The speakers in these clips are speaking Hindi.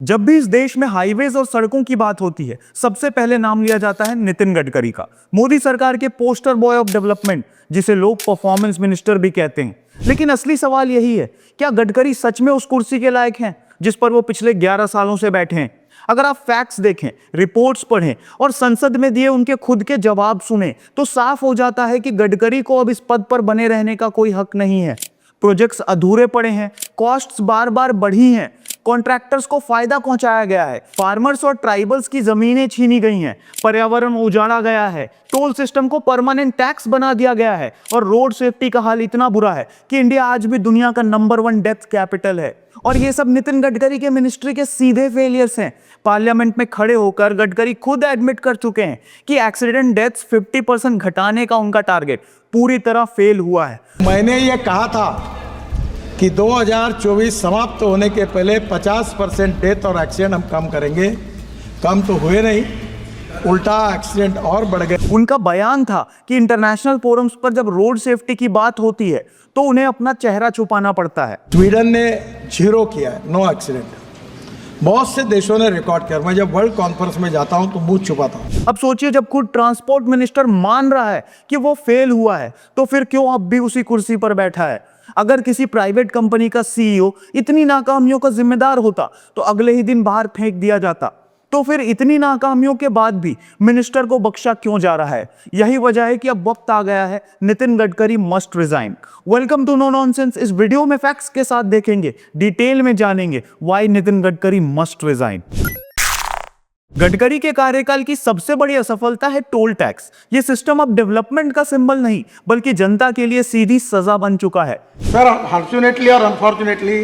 जब भी इस देश में हाईवेज और सड़कों की बात होती है, सबसे पहले नाम लिया जाता है नितिन गडकरी का। मोदी सरकार के पोस्टर बॉय ऑफ डेवलपमेंट, जिसे लोग परफॉर्मेंस मिनिस्टर भी कहते हैं। लेकिन असली सवाल यही है, क्या गडकरी सच में उस कुर्सी के लायक हैं जिस पर वो पिछले 11 सालों से बैठे हैं? अगर आप फैक्ट्स देखें, रिपोर्ट्स पढ़ें और संसद में दिए उनके खुद के जवाब सुने, तो साफ हो जाता है कि गडकरी को अब इस पद पर बने रहने का कोई हक नहीं है। प्रोजेक्ट्स अधूरे पड़े हैं, कॉस्ट्स बार बार बढ़ी हैं, कॉन्ट्रैक्टर्स को फायदा पहुंचाया गया है, फार्मर्स और ट्राइबल्स की जमीनें छीनी गई हैं, पर्यावरण उजाड़ा गया है, टोल सिस्टम को परमानेंट टैक्स बना दिया गया है और रोड सेफ्टी का हाल इतना बुरा है कि इंडिया आज भी दुनिया का नंबर 1 डेथ कैपिटल है। और ये सब नितिन गडकरी के मिनिस्ट्री के सीधे फेलियर्स हैं। पार्लियामेंट में खड़े होकर गडकरी खुद एडमिट कर चुके हैं कि एक्सीडेंट डेथ्स 50% घटाने का उनका टारगेट पूरी तरह फेल हुआ है। मैंने ये कहा था कि 2024 समाप्त होने के पहले 50% डेथ और एक्सीडेंट हम कम करेंगे। कम तो हुए नहीं, उल्टा एक्सीडेंट और बढ़ गए। उनका बयान था कि इंटरनेशनल फोरम्स पर जब रोड सेफ्टी की बात होती है तो उन्हें अपना चेहरा छुपाना पड़ता है। स्वीडन ने 0 किया है, नो एक्सीडेंट। बहुत से देशों ने रिकॉर्ड किया। मैं जब वर्ल्ड कॉन्फ्रेंस में जाता हूं तो मुंह छुपाता हूं। अब सोचिए, जब खुद ट्रांसपोर्ट मिनिस्टर मान रहा है कि वो फेल हुआ है, तो फिर क्यों अब भी उसी कुर्सी पर बैठा है? अगर किसी प्राइवेट कंपनी का सीईओ इतनी नाकामियों का जिम्मेदार होता तो अगले ही दिन बाहर फेंक दिया जाता। तो फिर इतनी नाकामियों के बाद भी मिनिस्टर को बख्शा क्यों जा रहा है? यही वजह है कि अब वक्त आ गया है, Nitin Gadkari must resign. Welcome to no nonsense. इस वीडियो में फैक्ट्स के साथ देखेंगे, डिटेल में जानेंगे why Nitin Gadkari must resign. Gadkari के कार्यकाल की सबसे बड़ी असफलता है टोल टैक्स। ये सिस्टम अब डेवलपमेंट का सिंबल नहीं, बल्कि जनता के लिए सीधी सजा बन चुका है। Sir, fortunately or unfortunately,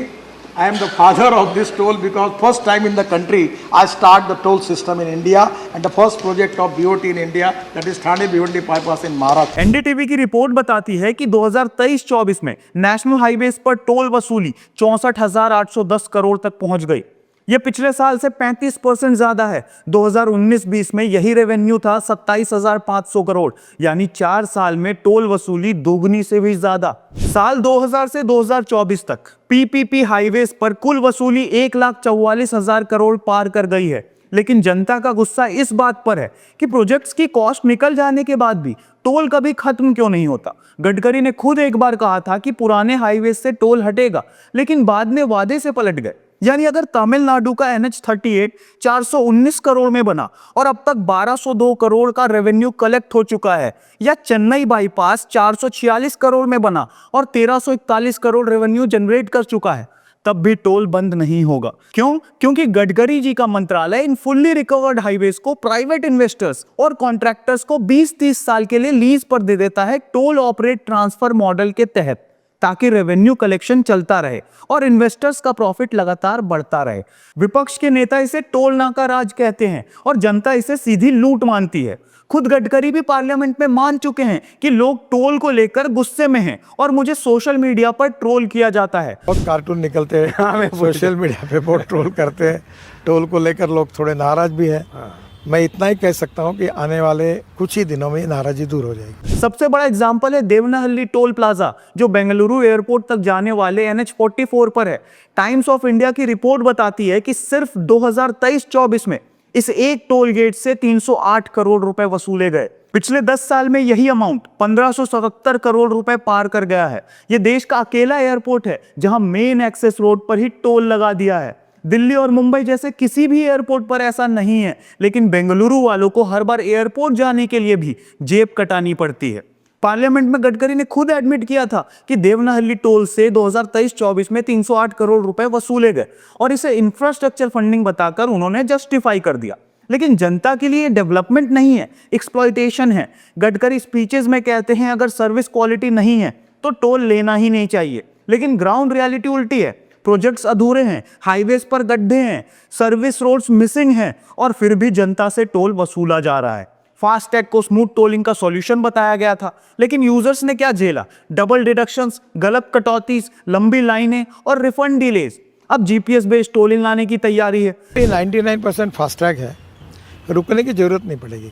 I am the father of this toll because first time in the country I start the toll system in India and the first project of BOT in India, that is Thane Bhiwandi bypass in Maharashtra. NDTV की रिपोर्ट बताती है कि 2023-24 में नेशनल हाईवेज पर टोल वसूली 64,810 करोड़ तक पहुंच गई। यह पिछले साल से 35% ज्यादा है। 2019-20 में यही रेवेन्यू था 27,500 करोड़, यानी 4 साल में टोल वसूली दोगुनी से भी ज्यादा। साल 2000 से 2024 तक पीपीपी हाईवेज पर कुल वसूली 1,44,000 करोड़ पार कर गई है। लेकिन जनता का गुस्सा इस बात पर है कि प्रोजेक्ट्स की कॉस्ट निकल जाने के बाद भी टोल कभी खत्म क्यों नहीं होता। गडकरी ने खुद एक बार कहा था कि पुराने हाईवेज से टोल हटेगा, लेकिन बाद में वादे से पलट गए। यानी अगर तमिलनाडु का NH38 419 करोड़ में बना और अब तक 1202 करोड़ का रेवेन्यू कलेक्ट हो चुका है, या चेन्नई बाईपास 446 करोड़ में बना और 1341 करोड़ रेवेन्यू जनरेट कर चुका है, तब भी टोल बंद नहीं होगा। क्यों? क्योंकि गडकरी जी का मंत्रालय इन फुल्ली रिकवर्ड हाईवेज को प्राइवेट इन्वेस्टर्स और कॉन्ट्रैक्टर्स को 20-30 साल के लिए लीज पर दे देता है, टोल ऑपरेट ट्रांसफर मॉडल के तहत, ताकि रेवेन्यू कलेक्शन चलता रहे और इन्वेस्टर्स का प्रॉफिट लगातार बढ़ता रहे। विपक्ष के नेता इसे टोल नाका राज कहते हैं और जनता इसे सीधी लूट मानती है। खुद गडकरी भी पार्लियामेंट में मान चुके हैं कि लोग टोल को लेकर गुस्से में हैं और मुझे सोशल मीडिया पर ट्रोल किया जाता है। बहुत कार्टून निकलते हैं सोशल मीडिया पे, बहुत ट्रोल करते हैं। टोल को लेकर लोग थोड़े नाराज भी हैं। मैं इतना ही कह सकता हूं कि आने वाले कुछ ही दिनों में नाराजगी दूर हो जाएगी। सबसे बड़ा एग्जांपल है देवनाहल्ली टोल प्लाजा, जो बेंगलुरु एयरपोर्ट तक जाने वाले NH44 पर है। टाइम्स ऑफ इंडिया की रिपोर्ट बताती है कि सिर्फ 2023-24 में इस एक टोल गेट से 308 करोड़ रुपए वसूले गए। पिछले 10 साल में यही अमाउंट 1577 करोड़ रुपए पार कर गया है। यह देश का अकेला एयरपोर्ट है जहां मेन एक्सेस रोड पर ही टोल लगा दिया है। दिल्ली और मुंबई जैसे किसी भी एयरपोर्ट पर ऐसा नहीं है, लेकिन बेंगलुरु वालों को हर बार एयरपोर्ट जाने के लिए भी जेब कटानी पड़ती है। पार्लियामेंट में गडकरी ने खुद एडमिट किया था कि देवनाहल्ली टोल से 2023-24 में 308 करोड़ रुपए वसूले गए और इसे इंफ्रास्ट्रक्चर फंडिंग बताकर उन्होंने जस्टिफाई कर दिया। लेकिन जनता के लिए डेवलपमेंट नहीं है, एक्सप्लॉयटेशन है। गडकरी स्पीचेस में कहते हैं अगर सर्विस क्वालिटी नहीं है तो टोल लेना ही नहीं चाहिए, लेकिन ग्राउंड रियलिटी उल्टी है। प्रोजेक्ट्स अधूरे हैं, हाईवेज पर गड्ढे हैं, सर्विस रोड्स मिसिंग हैं और फिर भी जनता से टोल वसूला जा रहा है। फास्टैग को स्मूथ टोलिंग का सॉल्यूशन बताया गया था, लेकिन यूजर्स ने क्या झेला? डबल डिडक्शंस, गलत कटौतीज, लंबी लाइनें और रिफंड डिलेज। अब जीपीएस बेस्ड टोलिंग लाने की तैयारी है। 99% फास्टैग है, रुकने की जरूरत नहीं पड़ेगी।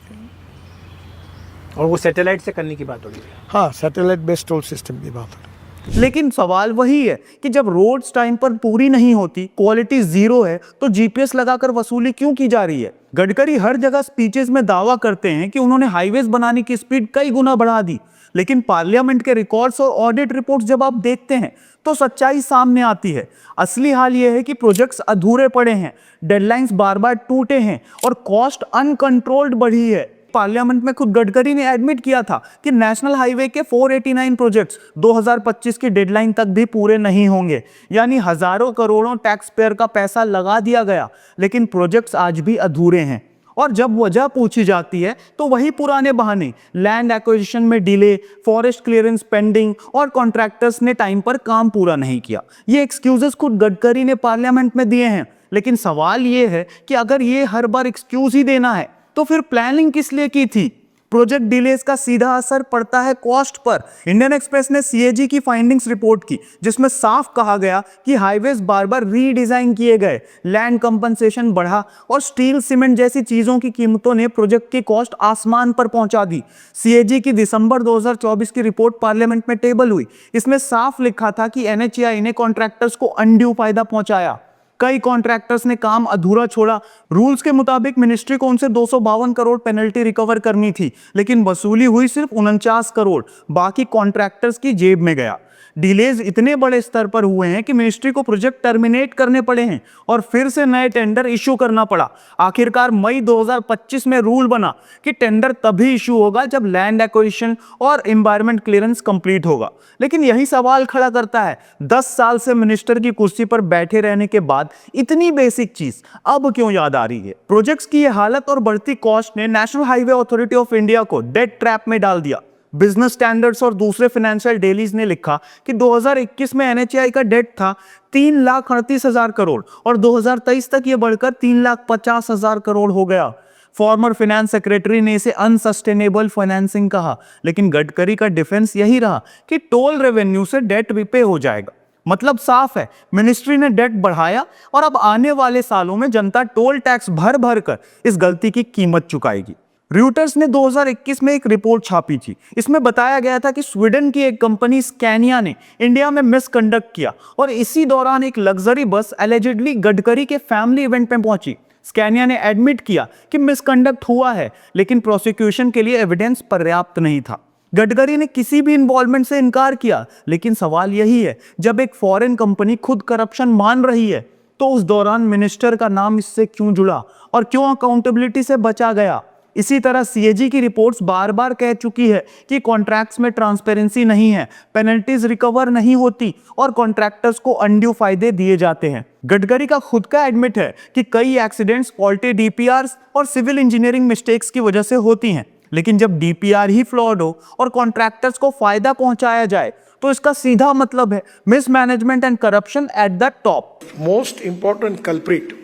और वो सैटेलाइट से करने की बात हो रही है। हाँ, सैटेलाइट बेस्ड टोल सिस्टम की बात हो रही है। लेकिन सवाल वही है कि जब रोड्स टाइम पर पूरी नहीं होती, क्वालिटी जीरो है, तो जीपीएस लगाकर वसूली क्यों की जा रही है? गडकरी हर जगह स्पीचेस में दावा करते हैं कि उन्होंने हाईवेज बनाने की स्पीड कई गुना बढ़ा दी, लेकिन पार्लियामेंट के रिकॉर्ड्स और ऑडिट रिपोर्ट्स जब आप देखते हैं तो सच्चाई सामने आती है। असली हाल यह है कि प्रोजेक्ट्स अधूरे पड़े हैं, डेडलाइंस बार बार टूटे हैं और कॉस्ट अनकंट्रोल्ड बढ़ी है। पार्लियामेंट में खुद गडकरी ने एडमिट किया था कि नेशनल हाईवे के 489 प्रोजेक्ट्स 2025 की डेडलाइन तक भी पूरे नहीं होंगे। यानी हजारों करोड़ों टैक्स पेयर का पैसा लगा दिया गया, लेकिन प्रोजेक्ट्स आज भी अधूरे हैं। और जब वजह पूछी जाती है तो वही पुराने बहाने, लैंड एक्विजिशन में डिले, फॉरेस्ट क्लियरेंस पेंडिंग और कॉन्ट्रैक्टर्स ने टाइम पर काम पूरा नहीं किया। ये एक्सक्यूजेस खुद गडकरी ने पार्लियामेंट में दिए हैं। लेकिन सवाल ये है कि अगर ये हर बार एक्सक्यूज ही देना है तो फिर प्लानिंग किस लिए की थी? प्रोजेक्ट डिलेज का सीधा असर पड़ता है कॉस्ट पर। इंडियन एक्सप्रेस ने सीएजी की फाइंडिंग्स रिपोर्ट की, जिसमें साफ कहा गया कि हाईवेज बार बार रीडिजाइन किए गए, लैंड कंपनसेशन बढ़ा और स्टील सीमेंट जैसी चीजों की कीमतों ने प्रोजेक्ट की कॉस्ट आसमान पर पहुंचा दी। सीएजी की दिसंबर 2024 की रिपोर्ट पार्लियामेंट में टेबल हुई। इसमें साफ लिखा था कि एनएचएआई ने कॉन्ट्रैक्टर्स को अनड्यू फायदा पहुंचाया। कई कॉन्ट्रैक्टर्स ने काम अधूरा छोड़ा। रूल्स के मुताबिक मिनिस्ट्री को उनसे 252 करोड़ पेनल्टी रिकवर करनी थी, लेकिन वसूली हुई सिर्फ 49 करोड़, बाकी कॉन्ट्रैक्टर्स की जेब में गया। डिलेज इतने बड़े स्तर पर हुए हैं कि मिनिस्ट्री को प्रोजेक्ट टर्मिनेट करने पड़े हैं और फिर से नए टेंडर इशू करना पड़ा। आखिरकार मई 2025 में रूल बना कि टेंडर तभी इशू होगा जब लैंड एक्विजिशन और एनवायरमेंट क्लियरेंस कंप्लीट होगा। लेकिन यही सवाल खड़ा करता है, 10 साल से मिनिस्टर की कुर्सी पर बैठे रहने के बाद इतनी बेसिक चीज अब क्यों याद आ रही है? प्रोजेक्ट्स की यह हालत और बढ़ती कॉस्ट ने national highway authority of India को डेट ट्रैप में डाल दिया। बिजनेस स्टैंडर्ड्स और दूसरे फाइनेंशियल डेलीज ने लिखा कि 2021 में एनएचएआई का डेट था 3,38,000 करोड़ और 2023 तक यह बढ़कर 3,50,000 करोड़ हो गया। फॉर्मर फाइनेंस सेक्रेटरी ने इसे अनसस्टेनेबल फाइनेंसिंग कहा, लेकिन गडकरी का डिफेंस यही रहा कि टोल रेवेन्यू से डेट रिपे हो जाएगा। मतलब साफ है, मिनिस्ट्री ने डेट बढ़ाया और अब आने वाले सालों में जनता टोल टैक्स भर भर कर इस गलती की कीमत चुकाएगी। रॉयटर्स ने 2021 में एक रिपोर्ट छापी थी। इसमें बताया गया था कि स्वीडन की एक कंपनी स्कैनिया ने इंडिया में मिसकंडक्ट किया और इसी दौरान एक लग्जरी बस एलिजिडली गडकरी के फैमिली इवेंट में पहुंची। स्कैनिया ने एडमिट किया कि मिसकंडक्ट हुआ है, लेकिन प्रोसिक्यूशन के लिए एविडेंस पर्याप्त नहीं था। गडकरी ने किसी भी इन्वॉल्वमेंट से इनकार किया, लेकिन सवाल यही है, जब एक फॉरेन कंपनी खुद करप्शन मान रही है तो उस दौरान मिनिस्टर का नाम इससे क्यों जुड़ा और क्यों अकाउंटेबिलिटी से बचा गया? इसी तरह सीएजी की रिपोर्ट्स बार बार कह चुकी है कि कॉन्ट्रैक्ट्स में ट्रांसपेरेंसी नहीं है, पेनल्टीज रिकवर नहीं होती और कॉन्ट्रैक्टर्स को अनड्यू फायदे दिए जाते हैं। गडकरी का खुद का एडमिट है कि कई एक्सीडेंट्स फॉल्टी डीपीआरस और सिविल इंजीनियरिंग मिस्टेक्स की वजह से होती हैं, लेकिन जब डीपीआर ही फ्लॉड हो और कॉन्ट्रैक्टर्स को फायदा पहुंचाया जाए तो इसका सीधा मतलब है mismanagement and corruption at the top. Most important culprit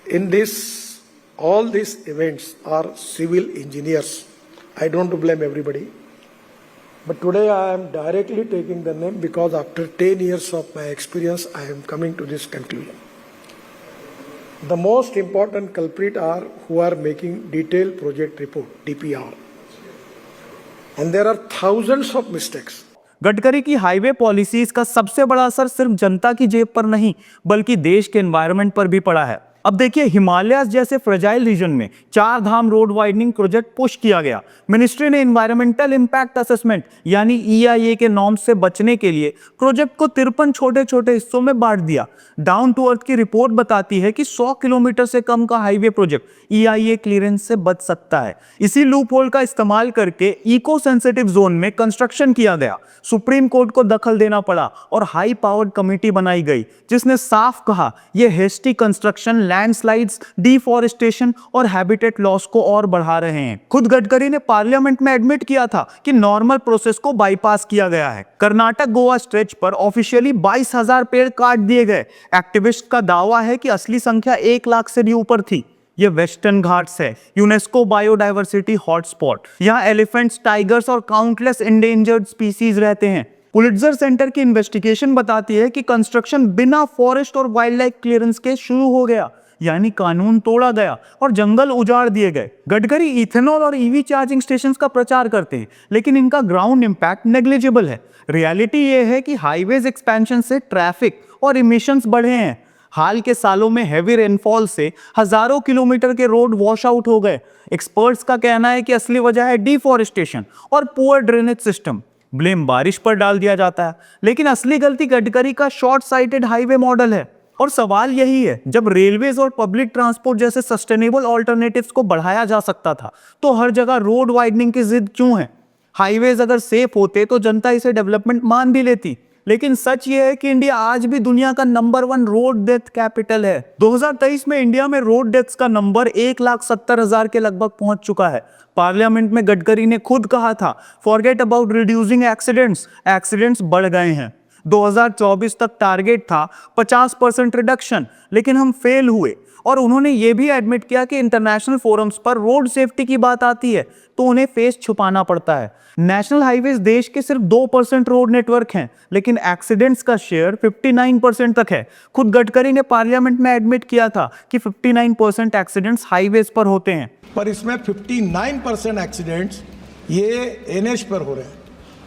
in this, all these events are civil engineers. I don't blame everybody, but today I am directly taking the name because after 10 years of my experience, I am coming to this conclusion. The most important culprit are who are making detailed project report, DPR, and there are thousands of mistakes. Gadkari की हाईवे पॉलिसीज का सबसे बड़ा असर सिर्फ जनता की जेब पर नहीं, बल्कि देश के एनवायरनमेंट पर भी पड़ा है। अब देखिए, हिमालयाज जैसे फ्रेजाइल रीजन में 4 धाम रोड वाइडनिंग प्रोजेक्ट पुश किया गया। मिनिस्ट्री ने एनवायरमेंटल इंपैक्ट असेसमेंट यानी ईआईए के नॉर्म्स से बचने के लिए प्रोजेक्ट को 53 छोटे छोटे हिस्सों में बांट दिया। डाउन टू अर्थ की रिपोर्ट बताती है कि 100 किलोमीटर से कम का हाईवे प्रोजेक्ट ईआईए क्लियरेंस से बच सकता है। इसी लूप होल का इस्तेमाल करके इको सेंसिटिव जोन में कंस्ट्रक्शन किया गया। सुप्रीम कोर्ट को दखल देना पड़ा और हाई पावर्ड कमेटी बनाई गई, जिसने साफ कहा यह हेस्टी कंस्ट्रक्शन लैंडस्लाइड्स, डिफॉरेस्टेशन और हैबिटेट लॉस को और बढ़ा रहे हैं। खुद गडकरी ने पार्लियामेंट में एडमिट किया था कि नॉर्मल प्रोसेस को बाईपास किया गया है। कर्नाटक गोवा स्ट्रेच पर ऑफिशियली 22,000 पेड़ काट दिए गए। एक्टिविस्ट का दावा है कि असली संख्या 1 लाख से भी ऊपर थी। ये वेस्टर्न घाट्स है, यूनेस्को बायोडायवर्सिटी हॉटस्पॉट। यहाँ एलिफेंट्स, टाइगर्स और काउंटलेस एंडेंजर्ड स्पीसीज रहते हैं। पुलिट्जर सेंटर की इन्वेस्टिगेशन बताती है कि कंस्ट्रक्शन बिना फॉरेस्ट और वाइल्ड लाइफ क्लियरेंस के शुरू हो गया। यानी कानून तोड़ा गया और जंगल उजाड़ दिए गए। गडकरी इथेनॉल और ईवी चार्जिंग स्टेशंस का प्रचार करते हैं, लेकिन इनका ग्राउंड इंपैक्ट नेग्लिजिबल है। रियलिटी ये है कि हाईवेज एक्सपेंशन से ट्रैफिक और इमिशंस बढ़े हैं। हाल के सालों में हैवी रेनफॉल से हजारों किलोमीटर के रोड वॉश आउट हो गए। एक्सपर्ट्स का कहना है कि असली वजह है डिफॉरेस्टेशन और पुअर ड्रेनेज सिस्टम। ब्लेम बारिश पर डाल दिया जाता है, लेकिन असली गलती गडकरी का शॉर्ट साइटेड हाईवे मॉडल है। और सवाल यही है, जब रेलवेज और पब्लिक ट्रांसपोर्ट जैसे सस्टेनेबल ऑल्टरनेटिव्स को बढ़ाया जा सकता था, तो हर जगह रोड वाइडनिंग की जिद क्यों है? हाईवेज अगर सेफ होते तो जनता इसे डेवलपमेंट मान भी लेती। लेकिन सच ये है कि इंडिया आज भी दुनिया का नंबर 1 रोड डेथ कैपिटल है। 2023 में इंडिया में रोड डेथ्स का नंबर 1,70,000 के लगभग पहुंच चुका है। पार्लियामेंट में गडकरी ने खुद कहा था, फॉरगेट अबाउट रिड्यूसिंग एक्सीडेंट्स बढ़ गए हैं। 2024 तक टारगेट था 50% रिडक्शन, लेकिन हम फेल हुए। और उन्होंने ये भी एडमिट किया कि इंटरनेशनल फोरम्स पर रोड सेफ्टी की बात आती है तो उन्हें फेस छुपाना पड़ता है। नेशनल हाईवेज देश के सिर्फ 2% रोड नेटवर्क हैं, लेकिन एक्सीडेंट्स का शेयर 59% तक है। खुद गडकरी ने पार्लियामेंट में एडमिट किया था कि 59% एक्सीडेंट्स हाईवेज पर होते हैं। पर इसमें 59% एक्सीडेंट्स ये एनएच पर हो रहे हैं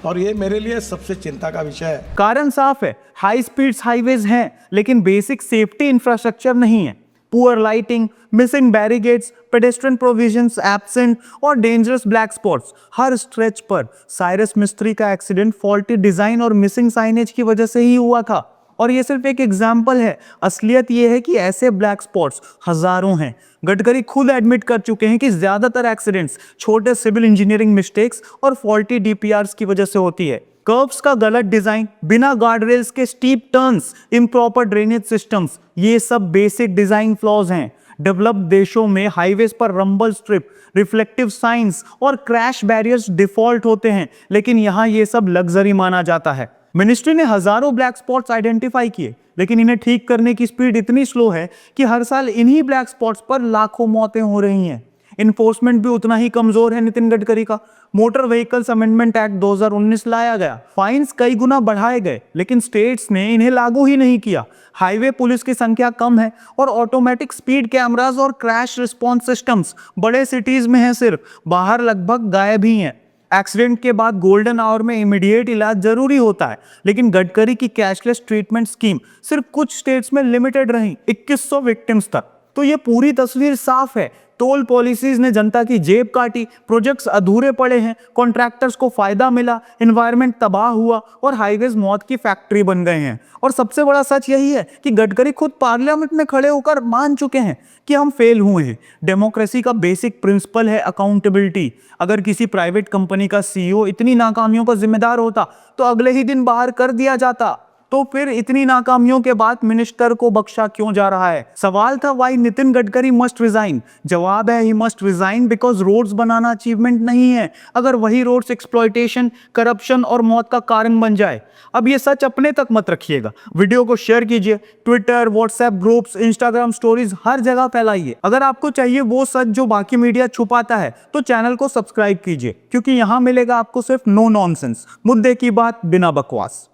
और ये मेरे लिए सबसे चिंता का विषय है। कारण साफ है, हाई स्पीड्स हाईवेज हैं, लेकिन बेसिक सेफ्टी इंफ्रास्ट्रक्चर नहीं है। Poor lighting, missing barricades, pedestrian provisions absent और डेंजरस ब्लैक स्पॉट्स हर स्ट्रेच पर। साइरस मिस्त्री का एक्सीडेंट फॉल्टी डिजाइन और मिसिंग साइनेज की वजह से ही हुआ था। और ये सिर्फ एक एग्जाम्पल है, असलियत ये है कि ऐसे ब्लैक स्पॉट्स हजारों हैं। गडकरी खुद एडमिट कर चुके हैं कि ज्यादातर एक्सीडेंट्स छोटे सिविल इंजीनियरिंग मिस्टेक्स और फॉल्टी डीपीआरस की वजह से होती है। कर्व्स का गलत डिजाइन, बिना गार्ड रेल्स के steep turns, improper drainage systems, ये सब बेसिक डिजाइन फ्लॉज हैं। डेवलप्ड देशों में हाईवेज पर रंबल स्ट्रिप, रिफ्लेक्टिव साइंस और क्रैश बैरियर्स डिफॉल्ट होते हैं, लेकिन यहाँ ये सब लग्जरी माना जाता है। मिनिस्ट्री ने हजारों ब्लैक स्पॉट्स आइडेंटिफाई किए, लेकिन इन्हें ठीक करने की स्पीड इतनी स्लो है कि हर साल इन्हीं ब्लैक स्पॉट्स पर लाखों मौतें हो रही हैं। इन्फोर्समेंट भी उतना ही कमजोर है। नितिन गडकरी का मोटर व्हीकल्स अमेंडमेंट एक्ट 2019 लाया गया, फाइन्स कई गुना बढ़ाए गए, लेकिन स्टेट्स ने इन्हें लागू ही नहीं किया। हाईवे पुलिस की संख्या कम है और ऑटोमेटिक स्पीड कैमरास और क्रैश रिस्पॉन्स सिस्टम्स बड़े सिटीज में हैं, सिर्फ बाहर लगभग गायब ही हैं। एक्सीडेंट के बाद गोल्डन आवर में इमीडिएट इलाज जरूरी होता है, लेकिन गडकरी की कैशलेस ट्रीटमेंट स्कीम सिर्फ कुछ स्टेट्स में लिमिटेड रही, 2100 विक्टिम्स तक। तो ये पूरी तस्वीर साफ है, टोल पॉलिसीज ने जनता की जेब काटी, प्रोजेक्ट्स अधूरे पड़े हैं, कॉन्ट्रैक्टर्स को फायदा मिला, एनवायरनमेंट तबाह हुआ और हाईवेज मौत की फैक्ट्री बन गए हैं। और सबसे बड़ा सच यही है कि गडकरी खुद पार्लियामेंट में खड़े होकर मान चुके हैं कि हम फेल हुए हैं। डेमोक्रेसी का बेसिक प्रिंसिपल है अकाउंटेबिलिटी। अगर किसी प्राइवेट कंपनी का सीईओ इतनी नाकामियों का जिम्मेदार होता तो अगले ही दिन बाहर कर दिया जाता। तो फिर इतनी नाकामियों के बाद मिनिस्टर को बख्शा क्यों जा रहा है? सवाल था why Nitin Gadkari must resign. जवाब है he must resign because roads बनाना अचीवमेंट नहीं है, अगर वही रोड्स एक्सप्लॉयटेशन, करप्शन और मौत का कारण बन जाए। अब ये सच अपने तक मत रखिएगा, वीडियो को शेयर कीजिए, Twitter, WhatsApp groups, Instagram stories हर जगह फैलाइए। अगर आपको चाहिए वो सच जो बाकी मीडिया छुपाता है तो चैनल को सब्सक्राइब कीजिए, क्योंकि यहाँ मिलेगा आपको सिर्फ नो नॉनसेंस, मुद्दे की बात बिना बकवास।